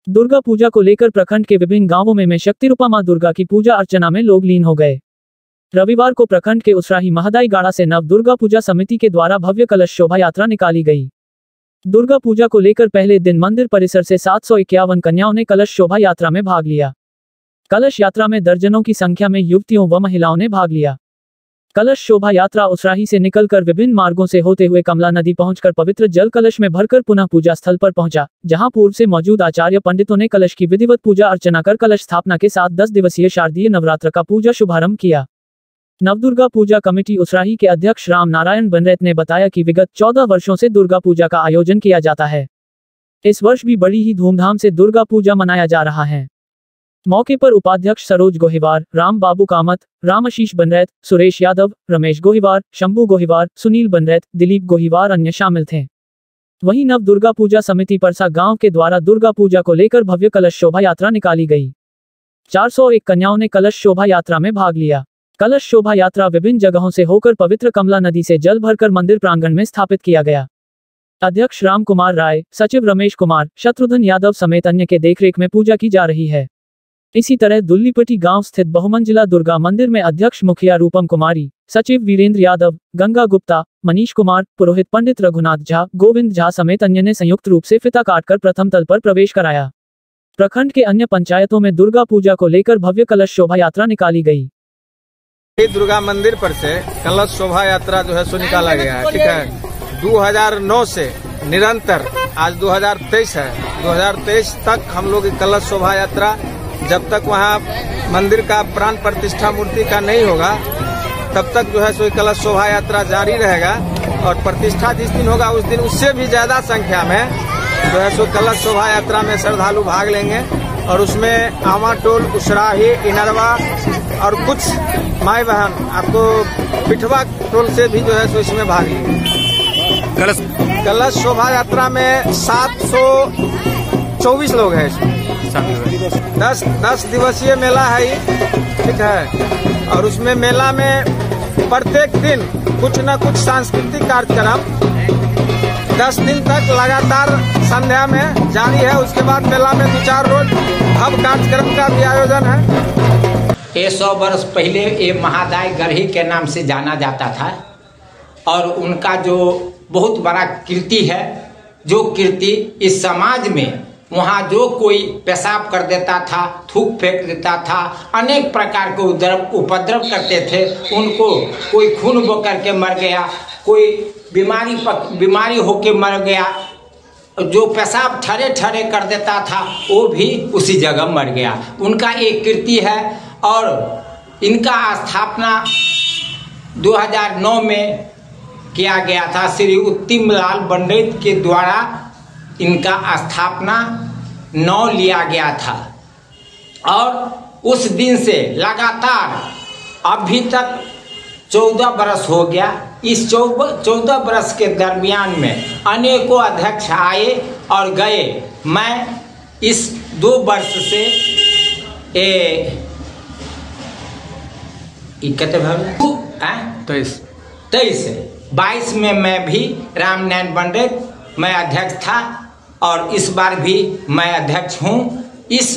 दुर्गा पूजा को लेकर प्रखंड के विभिन्न गांवों में शक्ति रूपा मां दुर्गा की पूजा अर्चना में लोग लीन हो गए। रविवार को प्रखंड के उसराही महदाई गाड़ा से नव दुर्गा पूजा समिति के द्वारा भव्य कलश शोभा यात्रा निकाली गई। दुर्गा पूजा को लेकर पहले दिन मंदिर परिसर से 751 कन्याओं ने कलश शोभा यात्रा में भाग लिया। कलश यात्रा में दर्जनों की संख्या में युवतियों व महिलाओं ने भाग लिया। कलश शोभा यात्रा उसराही से निकलकर विभिन्न मार्गों से होते हुए कमला नदी पहुंचकर पवित्र जल कलश में भरकर पुनः पूजा स्थल पर पहुंचा, जहां पूर्व से मौजूद आचार्य पंडितों ने कलश की विधिवत पूजा अर्चना कर कलश स्थापना के साथ 10 दिवसीय शारदीय नवरात्र का पूजा शुभारंभ किया। नवदुर्गा पूजा कमेटी उसराही के अध्यक्ष राम नारायण बनरैत ने बताया कि विगत 14 वर्षों से दुर्गा पूजा का आयोजन किया जाता है। इस वर्ष भी बड़ी ही धूमधाम से दुर्गा पूजा मनाया जा रहा है। मौके पर उपाध्यक्ष सरोज गोहिवार, राम बाबू कामत, राम आशीष बनरैत, सुरेश यादव, रमेश गोहिवार, शंभू गोहिवार, सुनील बनरैत, दिलीप गोहिवार अन्य शामिल थे। वहीं नव दुर्गा पूजा समिति परसा गांव के द्वारा दुर्गा पूजा को लेकर भव्य कलश शोभा यात्रा निकाली गई। 401 कन्याओं ने कलश शोभा यात्रा में भाग लिया। कलश शोभा यात्रा विभिन्न जगहों से होकर पवित्र कमला नदी से जल भरकर मंदिर प्रांगण में स्थापित किया गया। अध्यक्ष राम कुमार राय, सचिव रमेश कुमार, शत्रुघ्न यादव समेत अन्य के देखरेख में पूजा की जा रही है। इसी तरह दुल्लीपट्टी गांव स्थित बहुमंजिला दुर्गा मंदिर में अध्यक्ष मुखिया रूपम कुमारी, सचिव वीरेंद्र यादव, गंगा गुप्ता, मनीष कुमार, पुरोहित पंडित रघुनाथ झा, गोविंद झा समेत अन्य ने संयुक्त रूप से फीता काटकर प्रथम तल पर प्रवेश कराया। प्रखंड के अन्य पंचायतों में दुर्गा पूजा को लेकर भव्य कलश शोभा यात्रा निकाली गई। दुर्गा मंदिर पर से कलश शोभा यात्रा जो है सो निकाला गया है। ठीक है, 2009 से निरंतर आज 2023 है, 2023 तक हम लोग कलश शोभा यात्रा जब तक वहाँ मंदिर का प्राण प्रतिष्ठा मूर्ति का नहीं होगा तब तक जो है सो कलश शोभा यात्रा जारी रहेगा। और प्रतिष्ठा जिस दिन होगा उस दिन उससे भी ज्यादा संख्या में जो है सो कलश शोभा यात्रा में श्रद्धालु भाग लेंगे। और उसमें आमाटोल, उसराही, इनरवा और कुछ माई बहन आपको पिठवा टोल से भी जो है सो इसमें भाग लेंगे। कलश शोभा यात्रा में 724 लोग हैं इसमें। 10 दिवसीय मेला है ये। ठीक है, और उसमें मेला में प्रत्येक दिन कुछ न कुछ सांस्कृतिक कार्यक्रम 10 दिन तक लगातार संध्या में जारी है। उसके बाद मेला में 2-4 रोज अब कार्यक्रम का भी आयोजन है। ये 100 वर्ष पहले ये महादाई गढ़ी के नाम से जाना जाता था और उनका जो बहुत बड़ा कीर्ति है, जो कीर्ति इस समाज में वहाँ जो कोई पेशाब कर देता था, थूक फेंक देता था, अनेक प्रकार के उपद्रव करते थे, उनको कोई खून बह करके मर गया, कोई बीमारी होके मर गया, जो पेशाब ठरे ठरे कर देता था वो भी उसी जगह मर गया। उनका एक कीर्ति है और इनका स्थापना 2009 में किया गया था। श्री उत्तिमलाल बनरैत के द्वारा इनका स्थापना 9 लिया गया था और उस दिन से लगातार अभी तक 14 बरस हो गया। इस 14 बरस के दरमियान में अनेकों अध्यक्ष आए और गए। मैं इस 2 वर्ष से 22 में मैं भी राम नारायण बनरैत मैं अध्यक्ष था और इस बार भी मैं अध्यक्ष हूँ। इस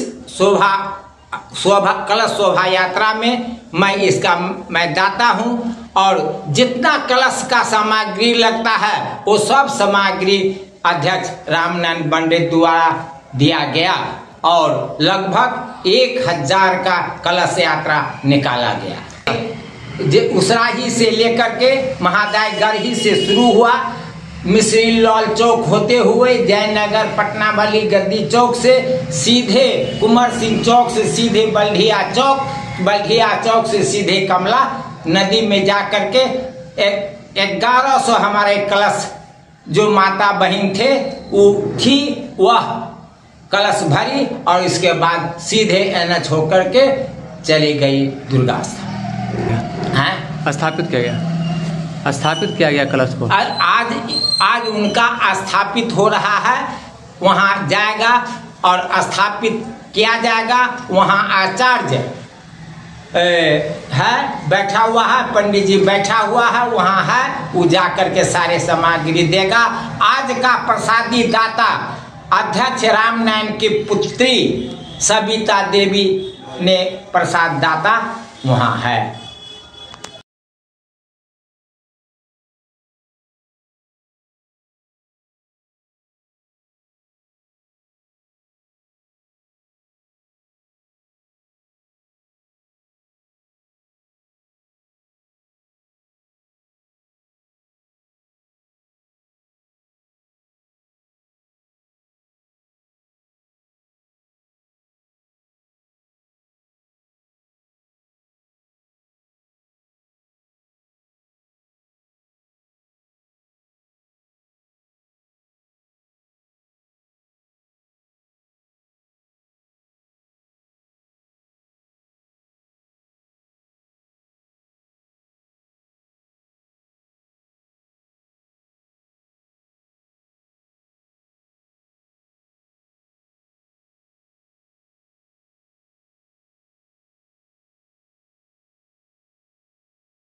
कलश शोभा यात्रा में मैं दाता हूँ और जितना कलश का सामग्री लगता है वो सब सामग्री अध्यक्ष राम नारायण बनरैत द्वारा दिया गया और लगभग 1000 का कलश यात्रा निकाला गया। उसराही से लेकर के महादाई गढ़ी से शुरू हुआ, मिश्री लाल चौक होते हुए जयनगर पटना वाली गद्दी चौक से सीधे कुंवर सिंह चौक से सीधे बल्ढिया चौक से सीधे कमला नदी में जा करके 1100 हमारे कलश जो माता बहन थे वह कलश भरी और इसके बाद सीधे NH होकर के चली गई दुर्गा स्थापित किया गया कलश को। आज उनका स्थापित हो रहा है, वहाँ जाएगा और स्थापित किया जाएगा। वहाँ आचार्य है बैठा हुआ है, पंडित जी बैठा हुआ है, वहाँ है वो जा करके सारे सामग्री देगा। आज का प्रसादी दाता अध्यक्ष रामनारायण की पुत्री सविता देवी ने प्रसाद दाता वहाँ है।